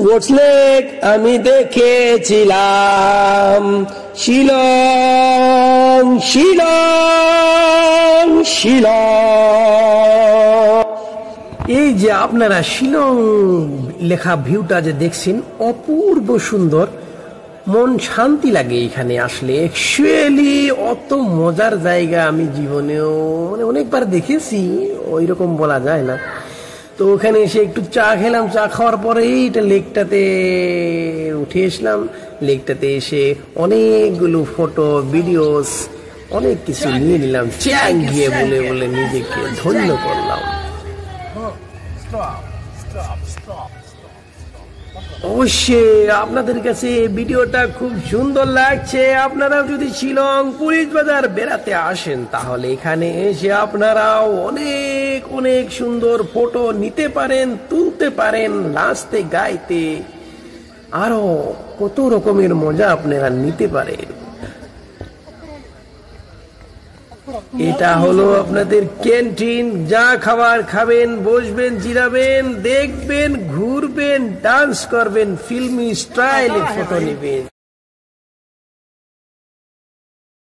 Scots lake আমি দেখেছিলাম, শিলং শিলং শিলং। এই যে আপনারা শিলং লেখা ভিউটা যে দেখছেন, অপূর্ব সুন্দর, মন শান্তি লাগে এখানে আসলে। অ্যাকচুয়ালি অত মজার জায়গা আমি জীবনেও অনেকবার দেখেছি, ওই রকম বলা যায় না। তো ওখানে এসে একটু চা খেলাম, চা খাওয়ার পরে এইটা লেকটাতে উঠে এসলাম। লেকটাতে এসে অনেকগুলো ফটো ভিডিওস অনেক কিছু নিয়ে নিলাম, চ্যাং গিয়ে বলে বলে নিজেকে ধন্য করলাম। অবশ্যই আপনাদের কাছে ভিডিওটা খুব সুন্দর লাগছে। আপনারা যদি শিলং পুলিশ বাজার বেড়াতে আসেন, তাহলে এখানে এসে আপনারা অনেক অনেক সুন্দর ফটো নিতে পারেন, তুলতে পারেন, নাচতে গাইতে আরো কত রকমের মজা আপনারা নিতে পারেন। এটা হলো আপনাদের ক্যান্টিন। যা খাবার খাবেন, বসবেন, জিরাবেন, দেখবেন, ঘুরবেন, ডান্স করবেন, ফিল্মি স্টাইলে ফটো নেবেন।